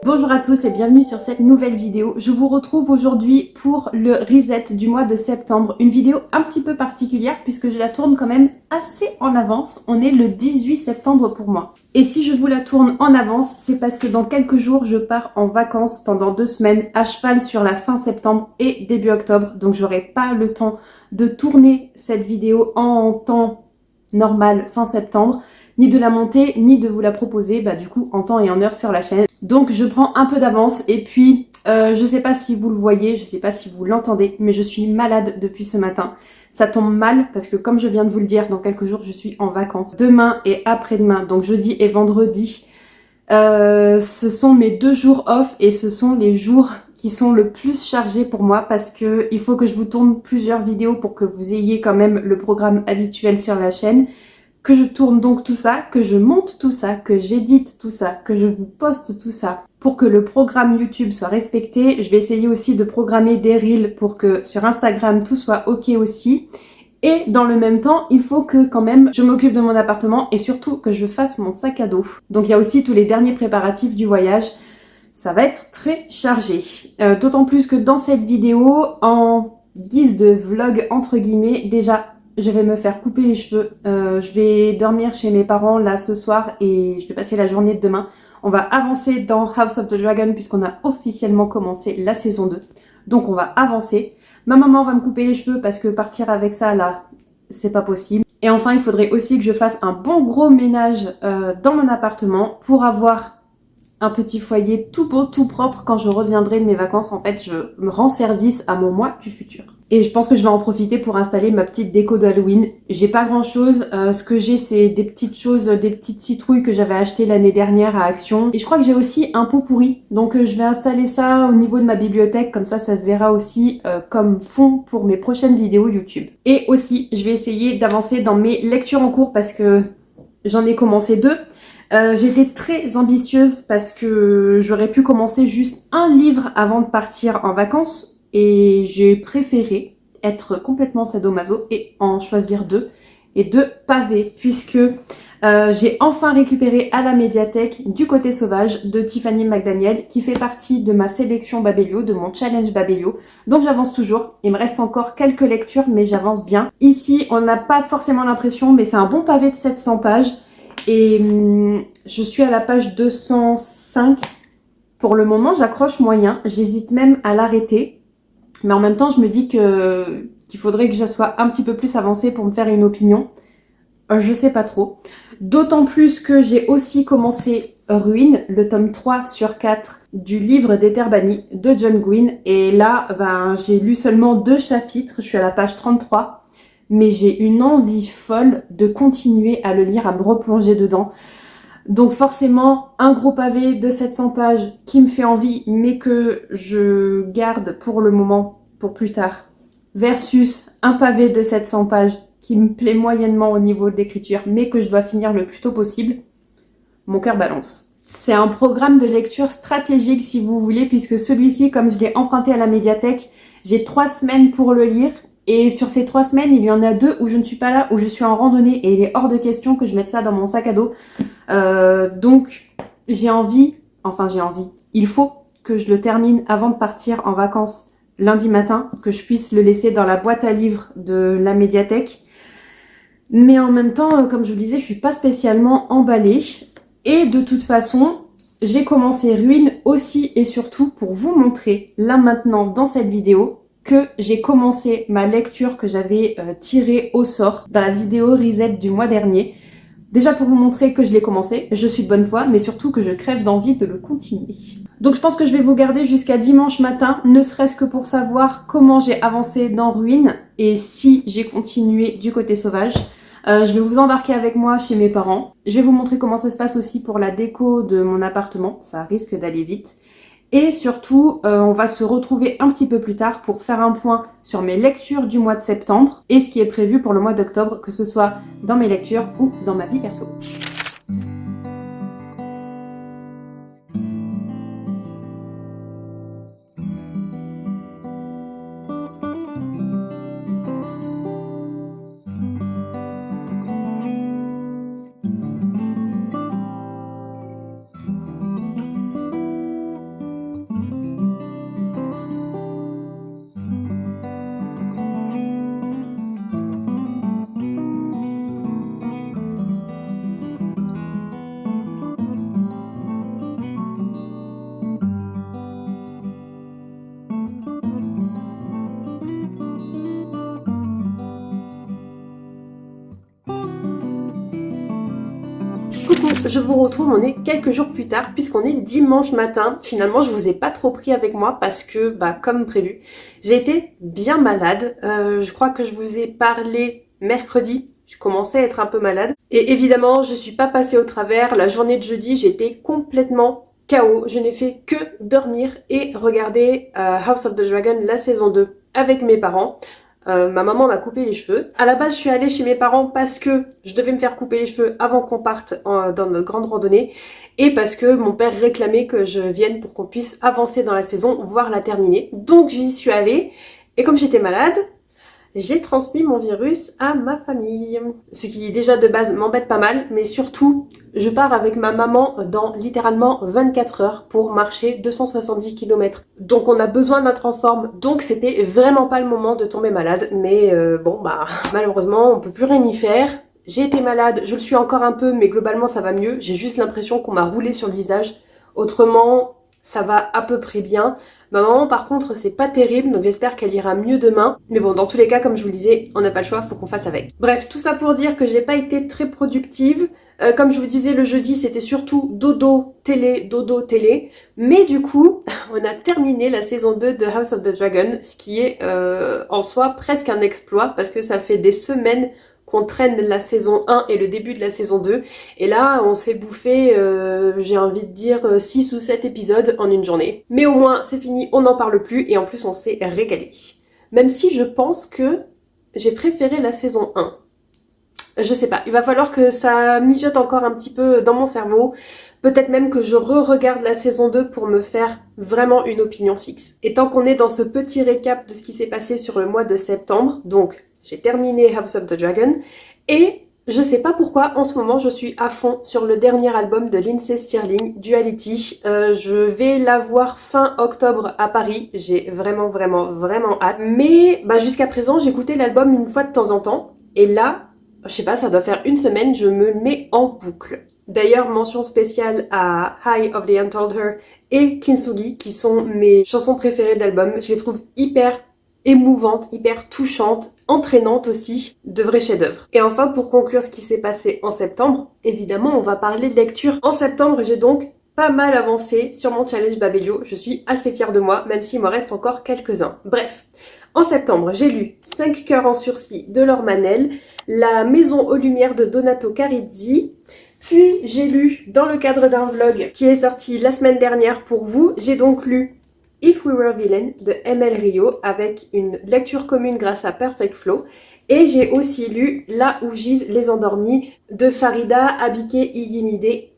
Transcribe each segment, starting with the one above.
Bonjour à tous et bienvenue sur cette nouvelle vidéo. Je vous retrouve aujourd'hui pour le reset du mois de septembre. Une vidéo un petit peu particulière puisque je la tourne quand même assez en avance. On est le 18 septembre pour moi. Et si je vous la tourne en avance, c'est parce que dans quelques jours, je pars en vacances pendant 2 semaines à cheval sur la fin septembre et début octobre. Donc j'aurai pas le temps de tourner cette vidéo en temps normal fin septembre, ni de la monter, ni de vous la proposer du coup en temps et en heure sur la chaîne. Donc je prends un peu d'avance et puis je sais pas si vous le voyez, je sais pas si vous l'entendez, mais je suis malade depuis ce matin. Ça tombe mal parce que comme je viens de vous le dire, dans quelques jours je suis en vacances. Demain et après-demain, donc jeudi et vendredi, ce sont mes 2 jours off et ce sont les jours qui sont le plus chargés pour moi parce que il faut que je vous tourne plusieurs vidéos pour que vous ayez quand même le programme habituel sur la chaîne. Que je tourne donc tout ça, que je monte tout ça, que j'édite tout ça, que je vous poste tout ça pour que le programme YouTube soit respecté. Je vais essayer aussi de programmer des reels pour que sur Instagram tout soit ok aussi. Et dans le même temps, il faut que quand même je m'occupe de mon appartement et surtout que je fasse mon sac à dos. Donc il y a aussi tous les derniers préparatifs du voyage. Ça va être très chargé. D'autant plus que dans cette vidéo, en guise de vlog entre guillemets, déjà je vais me faire couper les cheveux. Je vais dormir chez mes parents là ce soir et je vais passer la journée de demain. On va avancer dans House of the Dragon puisqu'on a officiellement commencé la saison 2. Donc on va avancer. Ma maman va me couper les cheveux parce que partir avec ça là, c'est pas possible. Et enfin, il faudrait aussi que je fasse un bon gros ménage dans mon appartement pour avoir un petit foyer tout beau, tout propre quand je reviendrai de mes vacances. En fait, je me rends service à mon moi du futur. Et je pense que je vais en profiter pour installer ma petite déco d'Halloween. J'ai pas grand chose. Ce que j'ai, c'est des petites choses, des petites citrouilles que j'avais achetées l'année dernière à Action. Et je crois que j'ai aussi un pot pourri. Donc je vais installer ça au niveau de ma bibliothèque. Comme ça se verra aussi comme fond pour mes prochaines vidéos YouTube. Et aussi, je vais essayer d'avancer dans mes lectures en cours parce que j'en ai commencé 2. J'étais très ambitieuse parce que j'aurais pu commencer juste un livre avant de partir en vacances et j'ai préféré être complètement sadomaso et en choisir 2 et 2 pavés puisque j'ai enfin récupéré à la médiathèque Du côté sauvage de Tiffany McDaniel qui fait partie de ma sélection Babelio, de mon challenge Babelio. Donc j'avance toujours, il me reste encore quelques lectures mais j'avance bien. Ici on n'a pas forcément l'impression mais c'est un bon pavé de 700 pages. Et je suis à la page 205. Pour le moment, j'accroche moyen. J'hésite même à l'arrêter. Mais en même temps, je me dis qu'il faudrait que je sois un petit peu plus avancée pour me faire une opinion. Je sais pas trop. D'autant plus que j'ai aussi commencé Ruine, le tome 3 sur 4 du livre des Terres Bannies de John Gwynne. Et là, j'ai lu seulement 2 chapitres. Je suis à la page 33. Mais j'ai une envie folle de continuer à le lire, à me replonger dedans. Donc forcément, un gros pavé de 700 pages qui me fait envie, mais que je garde pour le moment, pour plus tard, versus un pavé de 700 pages qui me plaît moyennement au niveau de l'écriture, mais que je dois finir le plus tôt possible, mon cœur balance. C'est un programme de lecture stratégique si vous voulez, puisque celui-ci, comme je l'ai emprunté à la médiathèque, j'ai 3 semaines pour le lire. Et sur ces 3 semaines, il y en a 2 où je ne suis pas là, où je suis en randonnée et il est hors de question que je mette ça dans mon sac à dos. Donc j'ai envie, il faut que je le termine avant de partir en vacances lundi matin, que je puisse le laisser dans la boîte à livres de la médiathèque. Mais en même temps, comme je vous disais, je suis pas spécialement emballée. Et de toute façon, j'ai commencé Ruine aussi et surtout pour vous montrer là maintenant dans cette vidéo que j'ai commencé ma lecture que j'avais tirée au sort dans la vidéo Reset du mois dernier. Déjà pour vous montrer que je l'ai commencé, je suis de bonne foi, mais surtout que je crève d'envie de le continuer. Donc je pense que je vais vous garder jusqu'à dimanche matin, ne serait-ce que pour savoir comment j'ai avancé dans Ruine et si j'ai continué du côté sauvage. Je vais vous embarquer avec moi chez mes parents. Je vais vous montrer comment ça se passe aussi pour la déco de mon appartement, ça risque d'aller vite. Et surtout, on va se retrouver un petit peu plus tard pour faire un point sur mes lectures du mois de septembre et ce qui est prévu pour le mois d'octobre, que ce soit dans mes lectures ou dans ma vie perso. Je vous retrouve, on est quelques jours plus tard puisqu'on est dimanche matin. Finalement, je vous ai pas trop pris avec moi parce que, comme prévu, j'ai été bien malade. Je crois que je vous ai parlé mercredi. Je commençais à être un peu malade. Et évidemment, je suis pas passée au travers. La journée de jeudi, j'étais complètement KO. Je n'ai fait que dormir et regarder House of the Dragon, la saison 2, avec mes parents. Ma maman m'a coupé les cheveux. À la base, je suis allée chez mes parents parce que je devais me faire couper les cheveux avant qu'on parte dans notre grande randonnée et parce que mon père réclamait que je vienne pour qu'on puisse avancer dans la saison, voire la terminer. Donc j'y suis allée et comme j'étais malade, j'ai transmis mon virus à ma famille. Ce qui déjà de base m'embête pas mal, mais surtout, je pars avec ma maman dans littéralement 24 heures pour marcher 270 km. Donc on a besoin d'être en forme, donc c'était vraiment pas le moment de tomber malade. Mais malheureusement, on peut plus rien y faire. J'ai été malade, je le suis encore un peu, mais globalement ça va mieux. J'ai juste l'impression qu'on m'a roulé sur le visage. Autrement, ça va à peu près bien. Ma maman par contre c'est pas terrible, donc j'espère qu'elle ira mieux demain. Mais bon, dans tous les cas, comme je vous le disais, on n'a pas le choix, faut qu'on fasse avec. Bref, tout ça pour dire que j'ai pas été très productive. Comme je vous disais, le jeudi c'était surtout dodo, télé. Mais du coup, on a terminé la saison 2 de House of the Dragon, ce qui est en soi presque un exploit parce que ça fait des semaines qu'on traîne la saison 1 et le début de la saison 2. Et là, on s'est bouffé, j'ai envie de dire, 6 ou 7 épisodes en une journée. Mais au moins, c'est fini, on n'en parle plus et en plus, on s'est régalé. Même si je pense que j'ai préféré la saison 1. Je sais pas, il va falloir que ça mijote encore un petit peu dans mon cerveau. Peut-être même que je re-regarde la saison 2 pour me faire vraiment une opinion fixe. Et tant qu'on est dans ce petit récap de ce qui s'est passé sur le mois de septembre, donc j'ai terminé House of the Dragon et je sais pas pourquoi en ce moment je suis à fond sur le dernier album de Lindsey Stirling, Duality. Je vais la voir fin octobre à Paris, j'ai vraiment hâte. Mais jusqu'à présent j'écoutais l'album une fois de temps en temps et là, je sais pas, ça doit faire une semaine, je me le mets en boucle. D'ailleurs, mention spéciale à Eye of the Untold Her et Kintsugi qui sont mes chansons préférées de l'album. Je les trouve hyper émouvante, hyper touchante, entraînante aussi, de vrais chefs-d'œuvre. Et enfin, pour conclure ce qui s'est passé en septembre, évidemment, on va parler de lecture. En septembre, j'ai donc pas mal avancé sur mon challenge Babelio. Je suis assez fière de moi, même s'il me reste encore quelques-uns. Bref, en septembre, j'ai lu 5 cœurs en sursis de Laure Manel, La maison aux lumières de Donato Carizzi, puis j'ai lu, dans le cadre d'un vlog qui est sorti la semaine dernière pour vous, j'ai donc lu If We Were Villain de ML Rio avec une lecture commune grâce à Perfect Flow. Et j'ai aussi lu Là où gisent les endormis de Farida Abike Iyimide.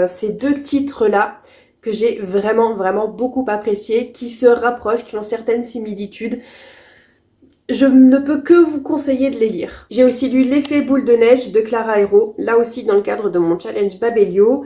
Ces deux titres-là que j'ai vraiment beaucoup appréciés, qui se rapprochent, qui ont certaines similitudes. Je ne peux que vous conseiller de les lire. J'ai aussi lu L'effet boule de neige de Clara Hero, là aussi dans le cadre de mon challenge Babelio.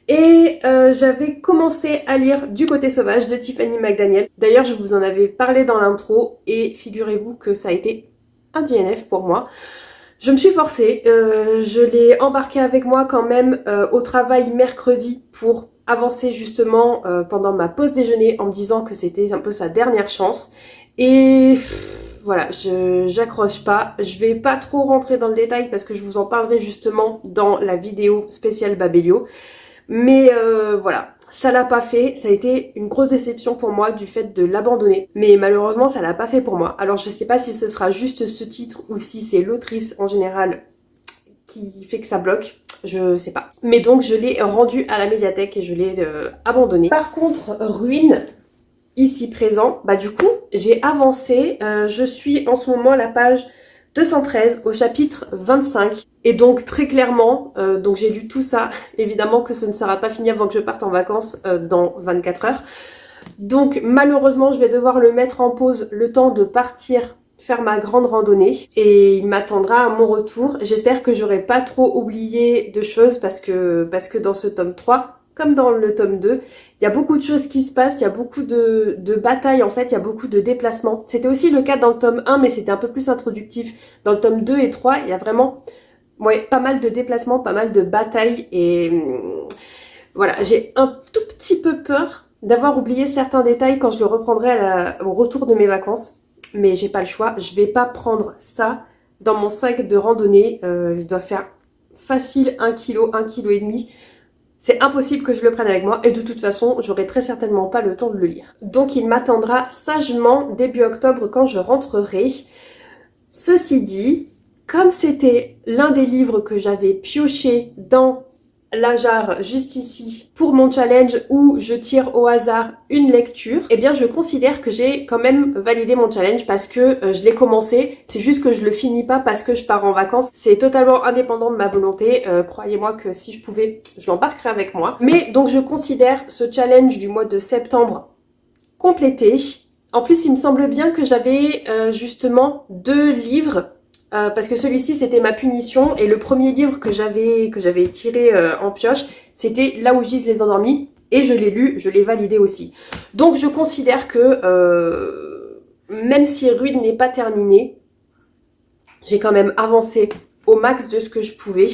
Et j'avais commencé à lire Du côté sauvage de Tiffany McDaniel. D'ailleurs, je vous en avais parlé dans l'intro et figurez-vous que ça a été un DNF pour moi. Je me suis forcée, je l'ai embarqué avec moi quand même au travail mercredi pour avancer justement pendant ma pause déjeuner en me disant que c'était un peu sa dernière chance. Et voilà, j'accroche pas. Je vais pas trop rentrer dans le détail parce que je vous en parlerai justement dans la vidéo spéciale Babelio. Mais voilà, ça l'a pas fait, ça a été une grosse déception pour moi du fait de l'abandonner. Mais malheureusement, ça l'a pas fait pour moi. Alors je sais pas si ce sera juste ce titre ou si c'est l'autrice en général qui fait que ça bloque, je sais pas. Mais donc je l'ai rendu à la médiathèque et je l'ai abandonné. Par contre, Ruine, ici présent, du coup, j'ai avancé, je suis en ce moment à la page 213 au chapitre 25 et donc très clairement, donc j'ai lu tout ça, évidemment que ce ne sera pas fini avant que je parte en vacances dans 24 heures. Donc malheureusement je vais devoir le mettre en pause le temps de partir faire ma grande randonnée et il m'attendra à mon retour. J'espère que j'aurai pas trop oublié de choses parce que dans ce tome 3, comme dans le tome 2, il y a beaucoup de choses qui se passent, il y a beaucoup de batailles en fait, il y a beaucoup de déplacements. C'était aussi le cas dans le tome 1 mais c'était un peu plus introductif. Dans le tome 2 et 3, il y a vraiment pas mal de déplacements, pas mal de batailles et voilà, j'ai un tout petit peu peur d'avoir oublié certains détails quand je le reprendrai au retour de mes vacances. Mais j'ai pas le choix, je vais pas prendre ça dans mon sac de randonnée, il doit faire facile 1 kg, 1,5 kg. c'est impossible que je le prenne avec moi et de toute façon, j'aurai très certainement pas le temps de le lire. Donc il m'attendra sagement début octobre quand je rentrerai. Ceci dit, comme c'était l'un des livres que j'avais pioché dans la jarre juste ici pour mon challenge où je tire au hasard une lecture, eh bien je considère que j'ai quand même validé mon challenge parce que je l'ai commencé, c'est juste que je le finis pas parce que je pars en vacances, c'est totalement indépendant de ma volonté, croyez-moi que si je pouvais, je l'embarquerais avec moi. Mais donc je considère ce challenge du mois de septembre complété. En plus il me semble bien que j'avais justement 2 livres parce que celui-ci c'était ma punition et le premier livre que j'avais tiré en pioche c'était Là où gisent les endormis et je l'ai lu, je l'ai validé aussi. Donc je considère que même si Rude n'est pas terminé, j'ai quand même avancé au max de ce que je pouvais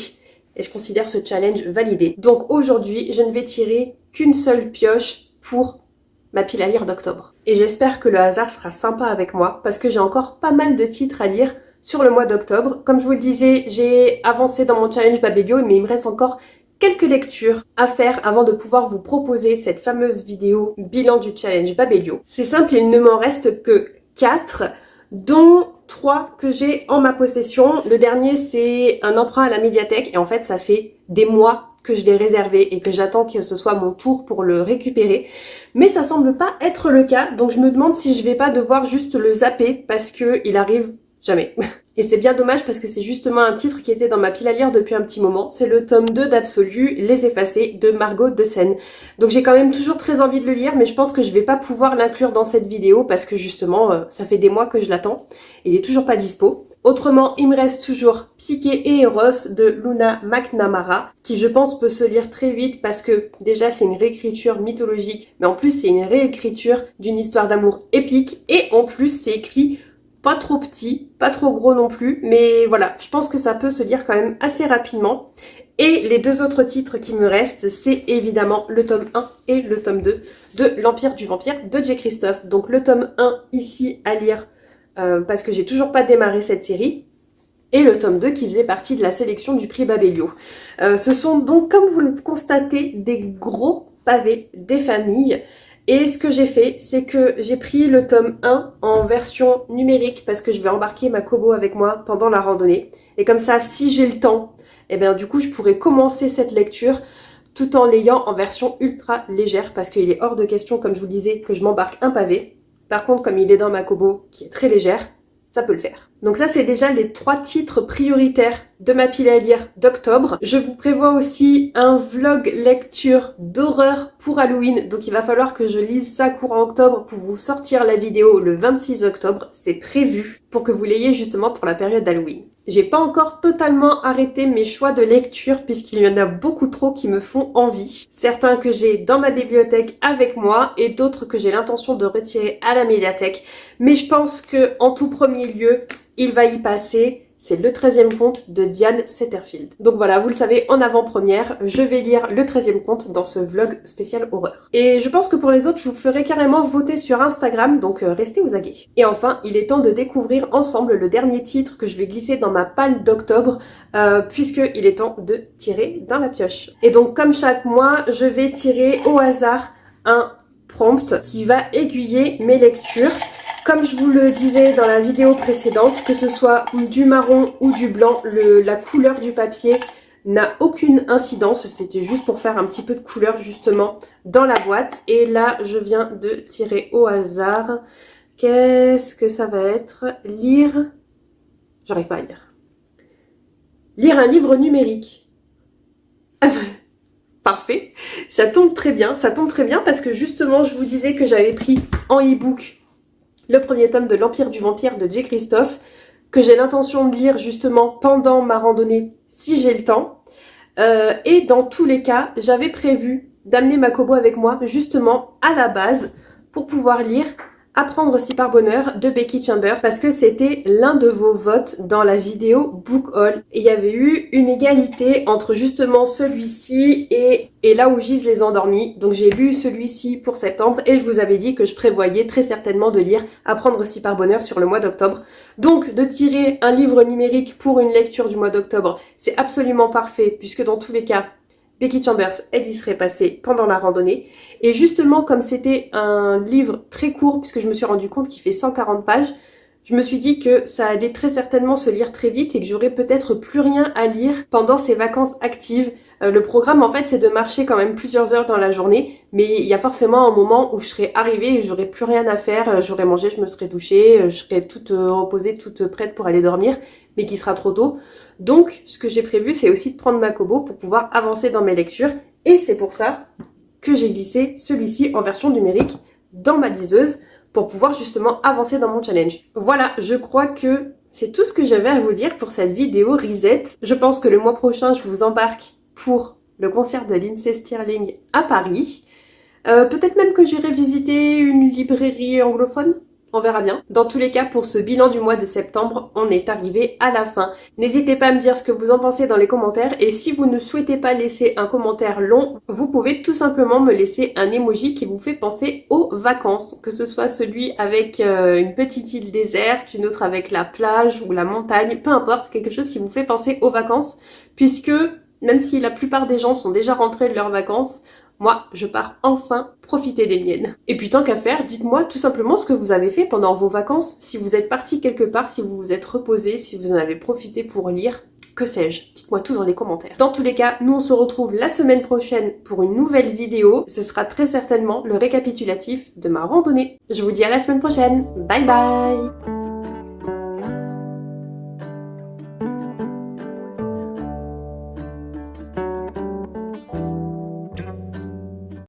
et je considère ce challenge validé. Donc aujourd'hui je ne vais tirer qu'une seule pioche pour ma pile à lire d'octobre. Et j'espère que le hasard sera sympa avec moi parce que j'ai encore pas mal de titres à lire sur le mois d'octobre. Comme je vous le disais, j'ai avancé dans mon challenge Babelio, mais il me reste encore quelques lectures à faire avant de pouvoir vous proposer cette fameuse vidéo bilan du challenge Babelio. C'est simple, il ne m'en reste que 4, dont 3 que j'ai en ma possession. Le dernier, c'est un emprunt à la médiathèque et en fait, ça fait des mois que je l'ai réservé et que j'attends que ce soit mon tour pour le récupérer. Mais ça semble pas être le cas, donc je me demande si je vais pas devoir juste le zapper parce que il arrive jamais. Et c'est bien dommage parce que c'est justement un titre qui était dans ma pile à lire depuis un petit moment. C'est le tome 2 d'Absolu, Les Effacés de Margot de Seine. Donc j'ai quand même toujours très envie de le lire, mais je pense que je vais pas pouvoir l'inclure dans cette vidéo parce que justement, ça fait des mois que je l'attends. Il est toujours pas dispo. Autrement, il me reste toujours Psyché et Eros de Luna McNamara, qui je pense peut se lire très vite parce que déjà c'est une réécriture mythologique, mais en plus c'est une réécriture d'une histoire d'amour épique et en plus c'est écrit pas trop petit, pas trop gros non plus, mais voilà, je pense que ça peut se lire quand même assez rapidement. Et les 2 autres titres qui me restent, c'est évidemment le tome 1 et le tome 2 de L'Empire du Vampire de J. Christophe. Donc le tome 1 ici à lire parce que j'ai toujours pas démarré cette série. Et le tome 2 qui faisait partie de la sélection du prix Babelio. Ce sont donc, comme vous le constatez, des gros pavés des familles. Et ce que j'ai fait, c'est que j'ai pris le tome 1 en version numérique parce que je vais embarquer ma Kobo avec moi pendant la randonnée. Et comme ça, si j'ai le temps, eh bien du coup, je pourrais commencer cette lecture tout en l'ayant en version ultra légère parce qu'il est hors de question, comme je vous le disais, que je m'embarque un pavé. Par contre, comme il est dans ma Kobo qui est très légère, ça peut le faire. Donc ça, c'est déjà les 3 titres prioritaires de ma pile à lire d'octobre. Je vous prévois aussi un vlog lecture d'horreur pour Halloween. Donc il va falloir que je lise ça courant octobre pour vous sortir la vidéo le 26 octobre. C'est prévu pour que vous l'ayez justement pour la période d'Halloween. J'ai pas encore totalement arrêté mes choix de lecture puisqu'il y en a beaucoup trop qui me font envie. Certains que j'ai dans ma bibliothèque avec moi et d'autres que j'ai l'intention de retirer à la médiathèque. Mais je pense que en tout premier lieu, il va y passer, c'est le 13e conte de Diane Setterfield. Donc voilà, vous le savez, en avant-première, je vais lire le 13e conte dans ce vlog spécial horreur. Et je pense que pour les autres, je vous ferai carrément voter sur Instagram, donc restez aux aguets. Et enfin, il est temps de découvrir ensemble le dernier titre que je vais glisser dans ma palle d'octobre, puisqu'il est temps de tirer dans la pioche. Et donc, comme chaque mois, je vais tirer au hasard un prompt qui va aiguiller mes lectures. Comme je vous le disais dans la vidéo précédente, que ce soit du marron ou du blanc, la couleur du papier n'a aucune incidence. C'était juste pour faire un petit peu de couleur justement dans la boîte. Et là, je viens de tirer au hasard. Qu'est-ce que ça va être? Lire... J'arrive pas à lire. Lire un livre numérique. Parfait. Ça tombe très bien parce que justement, je vous disais que j'avais pris en e-book le premier tome de L'Empire du Vampire de J. Christophe, que j'ai l'intention de lire justement pendant ma randonnée si j'ai le temps. Et dans tous les cas, j'avais prévu d'amener ma Kobo avec moi justement à la base pour pouvoir lire Apprendre aussi par bonheur de Becky Chambers parce que c'était l'un de vos votes dans la vidéo Book Haul. Et il y avait eu une égalité entre justement celui-ci et Là où gisent les endormis. Donc j'ai lu celui-ci pour septembre et je vous avais dit que je prévoyais très certainement de lire Apprendre aussi par bonheur sur le mois d'octobre. Donc de tirer un livre numérique pour une lecture du mois d'octobre, c'est absolument parfait puisque dans tous les cas, Becky Chambers, elle y serait passée pendant la randonnée. Et justement, comme c'était un livre très court, puisque je me suis rendu compte qu'il fait 140 pages, je me suis dit que ça allait très certainement se lire très vite et que j'aurais peut-être plus rien à lire pendant ces vacances actives. Le programme, en fait, c'est de marcher quand même plusieurs heures dans la journée, mais il y a forcément un moment où je serai arrivée et j'aurais plus rien à faire. J'aurais mangé, je me serais douchée, je serais toute reposée, toute prête pour aller dormir, mais qui sera trop tôt. Donc, ce que j'ai prévu, c'est aussi de prendre ma Kobo pour pouvoir avancer dans mes lectures. Et c'est pour ça que j'ai glissé celui-ci en version numérique dans ma liseuse pour pouvoir justement avancer dans mon challenge. Voilà, je crois que c'est tout ce que j'avais à vous dire pour cette vidéo reset. Je pense que le mois prochain, je vous embarque pour le concert de Lindsey Stirling à Paris. Peut-être même que j'irai visiter une librairie anglophone. On verra bien. Dans tous les cas, pour ce bilan du mois de septembre, on est arrivé à la fin. N'hésitez pas à me dire ce que vous en pensez dans les commentaires. Et si vous ne souhaitez pas laisser un commentaire long, vous pouvez tout simplement me laisser un emoji qui vous fait penser aux vacances. Que ce soit celui avec une petite île déserte, une autre avec la plage ou la montagne, peu importe, quelque chose qui vous fait penser aux vacances. Puisque, même si la plupart des gens sont déjà rentrés de leurs vacances, moi, je pars enfin profiter des miennes. Et puis tant qu'à faire, dites-moi tout simplement ce que vous avez fait pendant vos vacances. Si vous êtes parti quelque part, si vous vous êtes reposé, si vous en avez profité pour lire, que sais-je. Dites-moi tout dans les commentaires. Dans tous les cas, nous on se retrouve la semaine prochaine pour une nouvelle vidéo. Ce sera très certainement le récapitulatif de ma randonnée. Je vous dis à la semaine prochaine. Bye bye!